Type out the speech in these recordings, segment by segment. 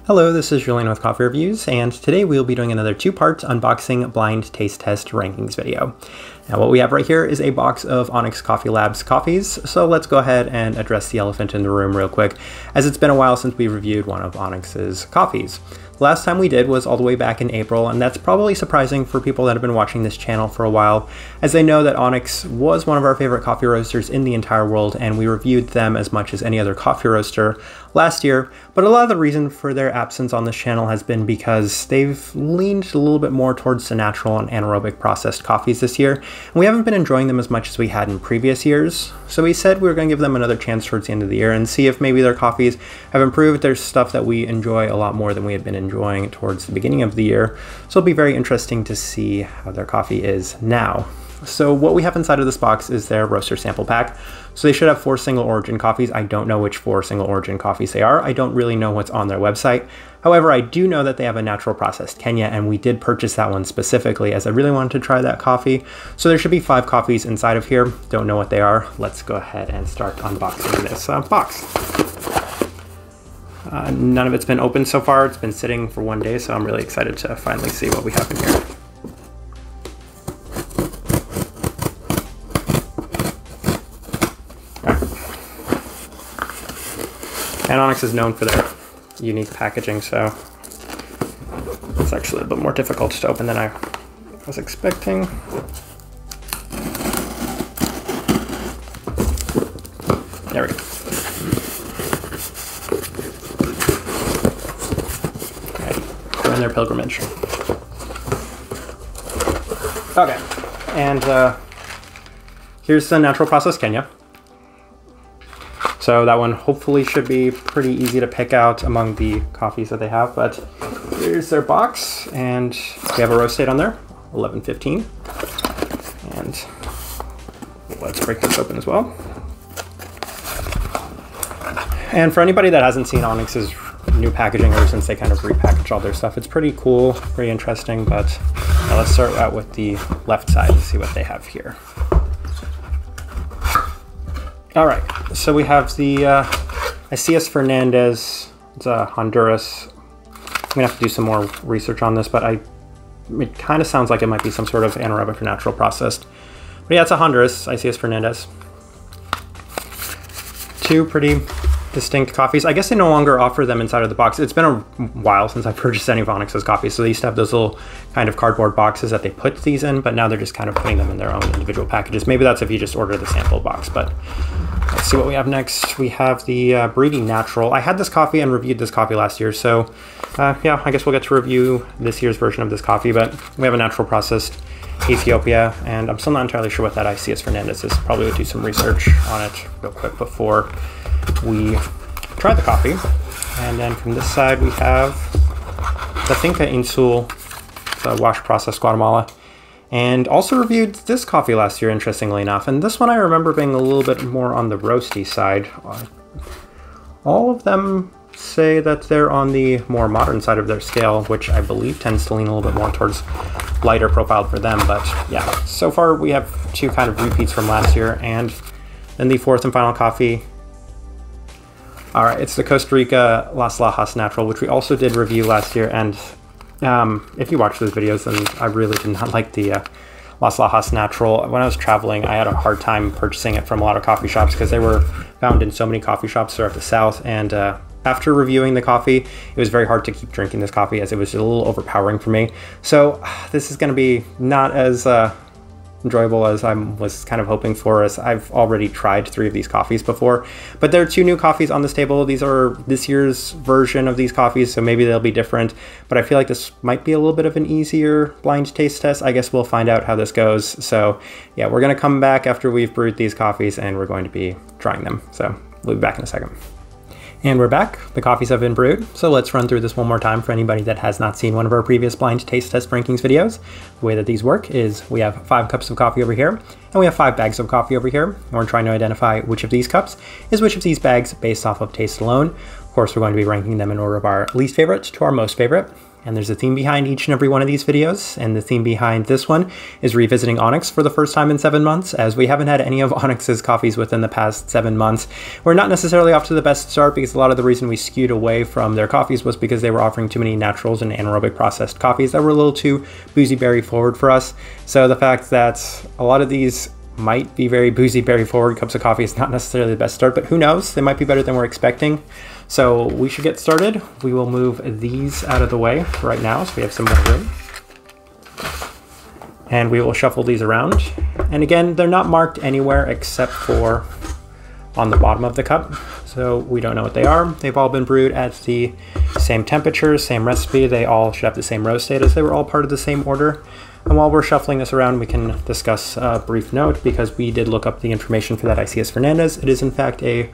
Hello, this is Julian with Coffee Reviews, and today we'll be doing another two-part unboxing blind taste test rankings video. Now what we have right here is a box of Onyx Coffee Labs coffees, so let's go ahead and address the elephant in the room real quick, as it's been a while since we reviewed one of Onyx's coffees. The last time we did was all the way back in April, and that's probably surprising for people that have been watching this channel for a while, as they know that Onyx was one of our favorite coffee roasters in the entire world, and we reviewed them as much as any other coffee roaster last year. But a lot of the reason for their absence on this channel has been because they've leaned a little bit more towards the natural and anaerobic processed coffees this year, and we haven't been enjoying them as much as we had in previous years. So we said we were going to give them another chance towards the end of the year and see if maybe their coffees have improved. There's stuff that we enjoy a lot more than we had been enjoying towards the beginning of the year, so it'll be very interesting to see how their coffee is now. So what we have inside of this box is their roaster sample pack. So they should have 4 single origin coffees. I don't know which 4 single origin coffees they are. I don't really know what's on their website. However, I do know that they have a natural processed Kenya, and we did purchase that one specifically as I really wanted to try that coffee. So there should be 5 coffees inside of here. Don't know what they are. Let's go ahead and start unboxing this box. None of it's been opened so far. It's been sitting for 1 day, so I'm really excited to finally see what we have in here. And Onyx is known for their unique packaging, so it's actually a bit more difficult to open than I was expecting. There we go. They're in their pilgrimage. Okay, and here's the natural processed Kenya. So that one hopefully should be pretty easy to pick out among the coffees that they have, but here's their box, and we have a roast date on there, 11/15. And let's break this open as well. And for anybody that hasn't seen Onyx's new packaging ever since they kind of repackaged all their stuff, it's pretty cool, pretty interesting, but let's start out with the left side and see what they have here. All right, so we have the Isaias Fernandez. It's a Honduras. I'm gonna have to do some more research on this, but it kind of sounds like it might be some sort of anaerobic or natural processed. But yeah, it's a Honduras, Isaias Fernandez. 2 pretty distinct coffees. I guess they no longer offer them inside of the box. It's been a while since I purchased any of Onyx's coffees, so they used to have those little kind of cardboard boxes that they put these in, but now they're just kind of putting them in their own individual packages. Maybe that's if you just order the sample box, but let's see what we have next. We have the Beriti Natural. I had this coffee and reviewed this coffee last year, so yeah, I guess we'll get to review this year's version of this coffee, but we have a natural processed Ethiopia, and I'm still not entirely sure what that Isaias Fernandez is. Probably would do some research on it real quick before we try the coffee. And then from this side we have the Finca Insul, the wash processed Guatemala, and also reviewed this coffee last year, interestingly enough, and this one I remember being a little bit more on the roasty side. All of them say that they're on the more modern side of their scale, which I believe tends to lean a little bit more towards lighter profiled for them. But yeah, so far we have 2 kind of repeats from last year, and then the 4th and final coffee. All right, it's the Costa Rica Lajas Natural, which we also did review last year, and if you watch those videos, then I really did not like the Lajas Natural. When I was traveling, I had a hard time purchasing it from a lot of coffee shops because they were found in so many coffee shops throughout the South, and after reviewing the coffee, it was very hard to keep drinking this coffee as it was a little overpowering for me. So this is going to be not as enjoyable as I was kind of hoping for, as I've already tried 3 of these coffees before. But there are 2 new coffees on this table. These are this year's version of these coffees, so maybe they'll be different, but I feel like this might be a little bit of an easier blind taste test. I guess we'll find out how this goes. So yeah, we're going to come back after we've brewed these coffees and we're going to be trying them. So we'll be back in a second. And we're back. The coffees have been brewed, so let's run through this one more time for anybody that has not seen one of our previous blind taste test rankings videos. The way that these work is we have 5 cups of coffee over here, and we have 5 bags of coffee over here, and we're trying to identify which of these cups is which of these bags based off of taste alone. course, we're going to be ranking them in order of our least favorite to our most favorite. And there's a theme behind each and every one of these videos. And the theme behind this one is revisiting Onyx for the first time in 7 months, as we haven't had any of Onyx's coffees within the past 7 months. We're not necessarily off to the best start, because a lot of the reason we skewed away from their coffees was because they were offering too many naturals and anaerobic processed coffees that were a little too boozy berry forward for us. So the fact that a lot of these might be very boozy berry forward cups of coffee is not necessarily the best start, but who knows? They might be better than we're expecting. So we should get started. We will move these out of the way right now so we have some more room. And we will shuffle these around. And again, they're not marked anywhere except for on the bottom of the cup. So we don't know what they are. They've all been brewed at the same temperature, same recipe. They all should have the same roast status. They were all part of the same order. And while we're shuffling this around, we can discuss a brief note, because we did look up the information for that Isaias Fernandez. It is in fact a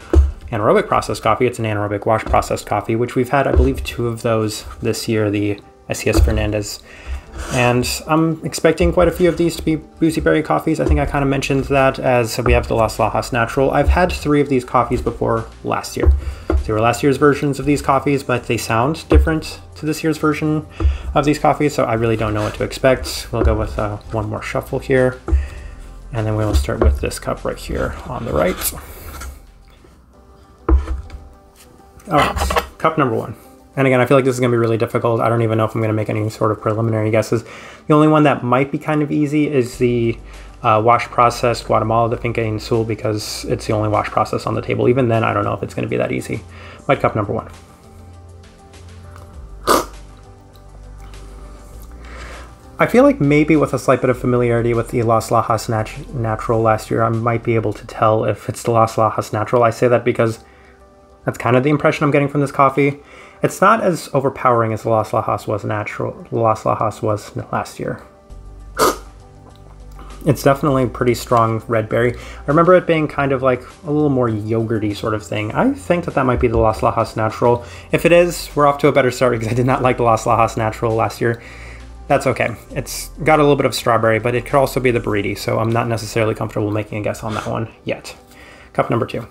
anaerobic processed coffee. It's an anaerobic wash processed coffee, which we've had, I believe, 2 of those this year, the Isaias Fernandez. And I'm expecting quite a few of these to be boozy berry coffees. I think I kind of mentioned that, as we have the Las Lajas Natural. I've had 3 of these coffees before last year. They were last year's versions of these coffees, but they sound different to this year's version of these coffees, so I really don't know what to expect. We'll go with one more shuffle here, and then we will start with this cup right here on the right. All right, cup number 1. And again, I feel like this is going to be really difficult. I don't even know if I'm going to make any sort of preliminary guesses. The only one that might be kind of easy is the wash processed Guatemala, the Finca Insul, because it's the only wash process on the table. Even then, I don't know if it's going to be that easy. But cup number 1. I feel like maybe with a slight bit of familiarity with the Las Lajas Natural last year, I might be able to tell if it's the Las Lajas Natural. I say that because that's kind of the impression I'm getting from this coffee. It's not as overpowering as the Las Lajas was last year. It's definitely pretty strong red berry. I remember it being kind of like a little more yogurty sort of thing. I think that might be the Las Lajas Natural. If it is, we're off to a better start, because I did not like the Las Lajas Natural last year. That's okay. It's got a little bit of strawberry, but it could also be the Beriti, so I'm not necessarily comfortable making a guess on that one yet. Cup number 2.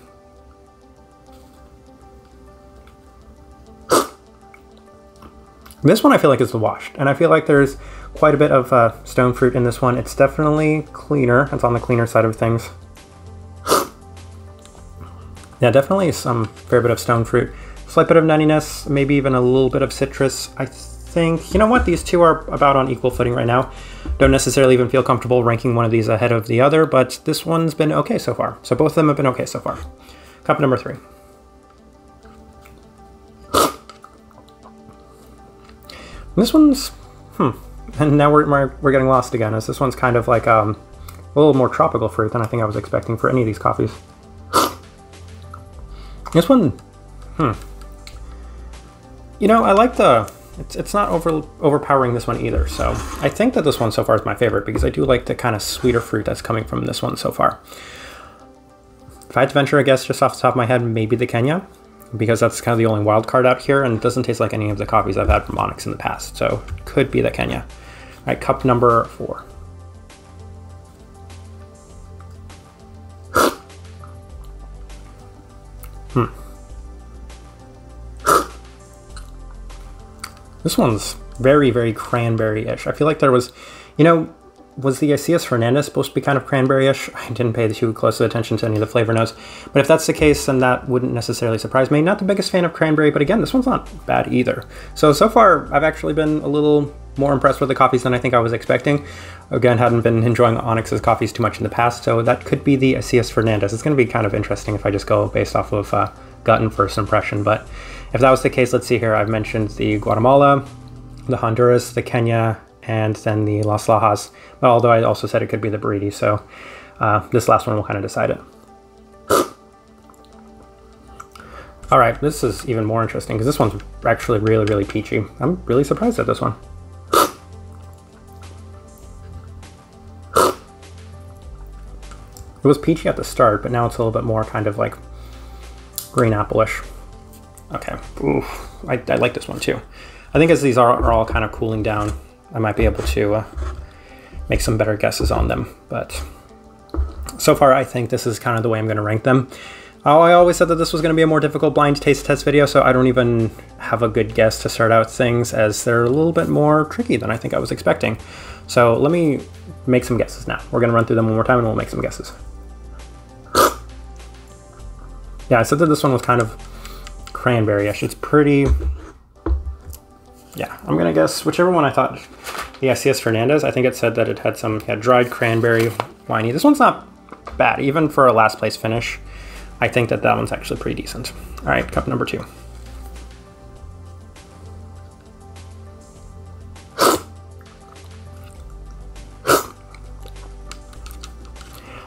This one I feel like is the washed, and I feel like there's quite a bit of stone fruit in this one. It's definitely cleaner. It's on the cleaner side of things. Yeah, definitely some fair bit of stone fruit. Slight bit of nuttiness, maybe even a little bit of citrus. I think, you know what, these two are about on equal footing right now. Don't necessarily even feel comfortable ranking one of these ahead of the other, but this one's been okay so far. So both of them have been okay so far. Cup number 3. This one's, and now we're getting lost again, as this one's kind of like a little more tropical fruit than I think I was expecting for any of these coffees. This one, you know, I like it's not overpowering this one either, so I think that this one so far is my favorite, because I do like the kind of sweeter fruit that's coming from this one so far. If I had to venture a guess just off the top of my head, maybe the Kenya, because that's kind of the only wild card out here, and it doesn't taste like any of the coffees I've had from Onyx in the past, so could be the Kenya. All right, cup number 4. This one's very, very cranberry-ish. I feel like there was, you know, was the Isaias Fernandez supposed to be kind of cranberry-ish? I didn't pay too close attention to any of the flavor notes. But if that's the case, then that wouldn't necessarily surprise me. Not the biggest fan of cranberry, but again, this one's not bad either. So far, I've actually been a little more impressed with the coffees than I think I was expecting. Again, hadn't been enjoying Onyx's coffees too much in the past, so that could be the Isaias Fernandez. It's going to be kind of interesting if I just go based off of gut and first impression. But if that was the case, let's see here. I've mentioned the Guatemala, the Honduras, the Kenya, and then the Las Lajas. But although I also said it could be the Beriti, so this last one will kind of decide it. All right, this is even more interesting, because this one's actually really, really peachy. I'm really surprised at this one. It was peachy at the start, but now it's a little bit more kind of like green apple-ish. Okay, oof, I like this one too. I think as these are all kind of cooling down, I might be able to make some better guesses on them. But so far, I think this is kind of the way I'm going to rank them. Oh, I always said that this was going to be a more difficult blind taste test video, so I don't even have a good guess to start out things, as they're a little bit more tricky than I think I was expecting. So let me make some guesses now. We're going to run through them one more time and we'll make some guesses. Yeah, I said that this one was kind of cranberry-ish. It's pretty... Yeah, I'm going to guess whichever one I thought. The Isaias Fernandez, I think it said that it had some dried cranberry, winey. This one's not bad, even for a last place finish. I think that that one's actually pretty decent. All right, cup number 2.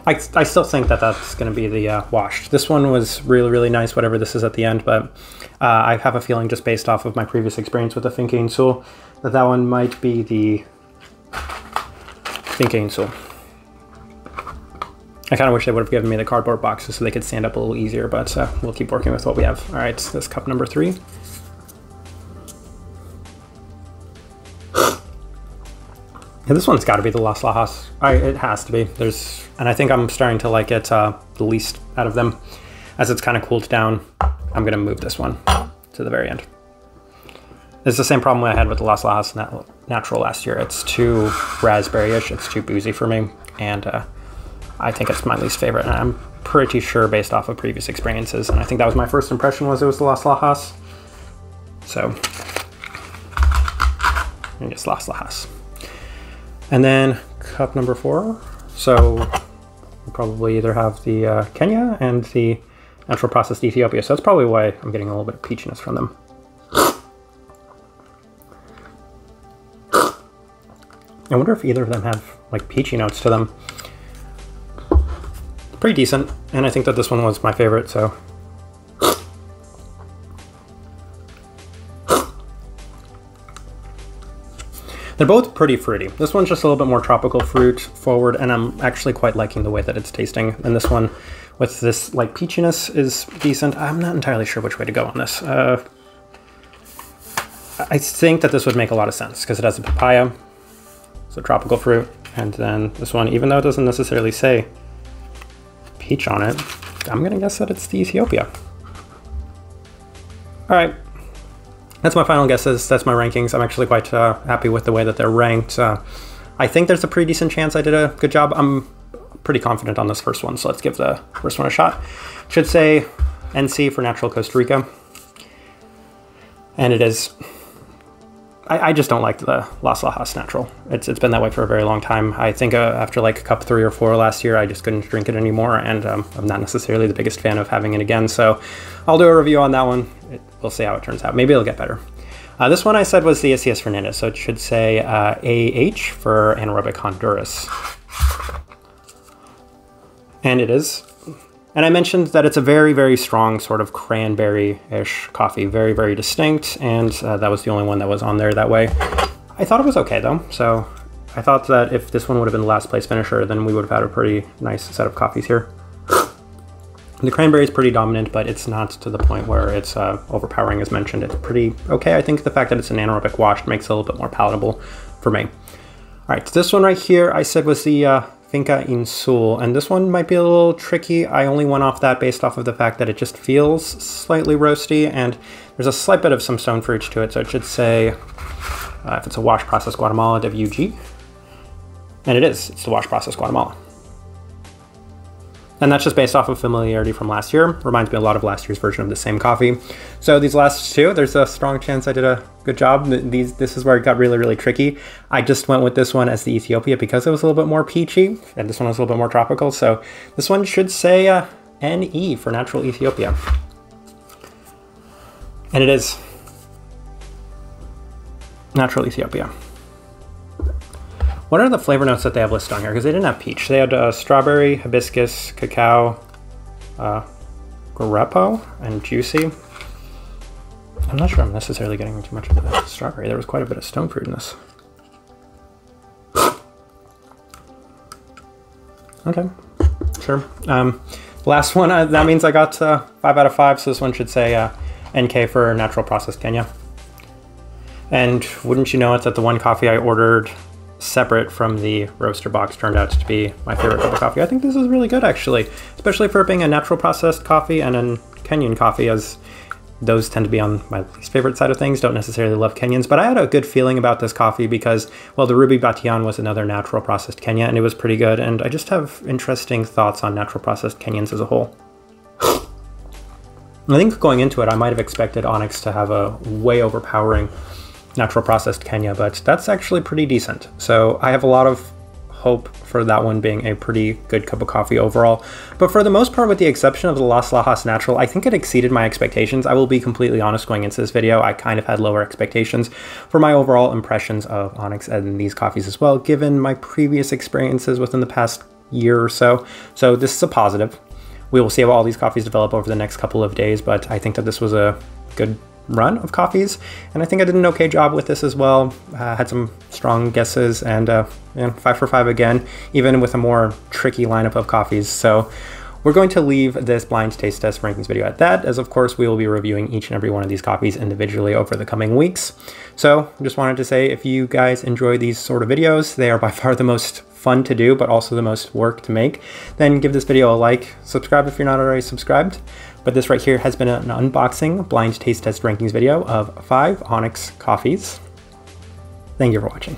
I still think that that's going to be the washed. This one was really, really nice, whatever this is at the end, but I have a feeling just based off of my previous experience with the Finca Insul that that one might be the Finca Insul. I kind of wish they would have given me the cardboard boxes so they could stand up a little easier, but we'll keep working with what we have. All right, so this cup number 3. Yeah, this one's got to be the Las Lajas. It has to be. And I think I'm starting to like it the least out of them. As it's kind of cooled down, I'm going to move this one to the very end. It's the same problem I had with the Las Lajas Natural last year. It's too raspberry-ish. It's too boozy for me, and I think it's my least favorite. And I'm pretty sure based off of previous experiences, and I think that was my first impression, was it was the Las Lajas. So, I guess Las Lajas. And then cup number 4. So we'll probably either have the Kenya and the natural processed Ethiopia. So that's probably why I'm getting a little bit of peachiness from them. I wonder if either of them have like peachy notes to them. Pretty decent, and I think that this one was my favorite, so. They're both pretty fruity. This one's just a little bit more tropical fruit forward, and I'm actually quite liking the way that it's tasting. And this one, with this like peachiness, is decent. I'm not entirely sure which way to go on this. I think that this would make a lot of sense because it has a papaya, so tropical fruit, and then this one, even though it doesn't necessarily say peach on it, I'm gonna guess that it's the Ethiopia. All right. That's my final guesses. That's my rankings. I'm actually quite happy with the way that they're ranked. I think there's a pretty decent chance I did a good job. I'm pretty confident on this first one, so let's give the first one a shot. Should say NC for Natural Costa Rica. And it is... I just don't like the Las Lajas Natural. It's been that way for a very long time. I think after like cup 3 or 4 last year, I just couldn't drink it anymore, and I'm not necessarily the biggest fan of having it again. So I'll do a review on that one. We'll see how it turns out. Maybe it'll get better. This one I said was the Isaias Fernandez, so it should say AH for anaerobic Honduras. And it is. And I mentioned that it's a very, very strong sort of cranberry-ish coffee. Very, very distinct, and that was the only one that was on there that way. I thought it was okay, though. So I thought that if this one would have been the last place finisher, then we would have had a pretty nice set of coffees here. The cranberry is pretty dominant, but it's not to the point where it's overpowering, as mentioned. It's pretty okay. I think the fact that it's an anaerobic washed makes it a little bit more palatable for me. All right, so this one right here I said was the Finca Insul, and this one might be a little tricky. I only went off that based off of the fact that it just feels slightly roasty, and there's a slight bit of some stone fruits to it, so it should say, if it's a wash process Guatemala, WG, and it is. It's the wash process Guatemala. And that's just based off of familiarity from last year. Reminds me a lot of last year's version of the same coffee. So these last two, there's a strong chance I did a good job. This is where it got really, really tricky. I just went with this one as the Ethiopia because it was a little bit more peachy, and this one was a little bit more tropical. So this one should say NE for Natural Ethiopia. And it is Natural Ethiopia. What are the flavor notes that they have listed on here? Because they didn't have peach. They had strawberry, hibiscus, cacao, grappa, and juicy. I'm not sure I'm necessarily getting too much of the strawberry. There was quite a bit of stone fruit in this. Okay, sure. Last one, that means I got 5 out of 5, so this one should say NK for Natural Processed Kenya. And wouldn't you know it that the one coffee I ordered separate from the roaster box, turned out to be my favorite cup of coffee. I think this is really good, actually, especially for it being a natural processed coffee and a Kenyan coffee, as those tend to be on my least favorite side of things. Don't necessarily love Kenyans, but I had a good feeling about this coffee because, well, the Ruby Batian was another natural processed Kenya, and it was pretty good. And I just have interesting thoughts on natural processed Kenyans as a whole. I think going into it, I might have expected Onyx to have a way overpowering natural processed Kenya, but that's actually pretty decent. So I have a lot of hope for that one being a pretty good cup of coffee overall. But for the most part, with the exception of the Las Lajas Natural, I think it exceeded my expectations. I will be completely honest going into this video. I kind of had lower expectations for my overall impressions of Onyx and these coffees as well, given my previous experiences within the past year or so. So this is a positive. We will see how all these coffees develop over the next couple of days, but I think that this was a good run of coffees, and I think I did an okay job with this as well. Had some strong guesses, and 5 for 5 again, even with a more tricky lineup of coffees. So we're going to leave this blind taste test rankings video at that, as of course we will be reviewing each and every one of these coffees individually over the coming weeks. So just wanted to say, if you guys enjoy these sort of videos, they are by far the most fun to do, but also the most work to make, then give this video a like, subscribe if you're not already subscribed. But this right here has been an unboxing blind taste test rankings video of 5 Onyx coffees. Thank you for watching.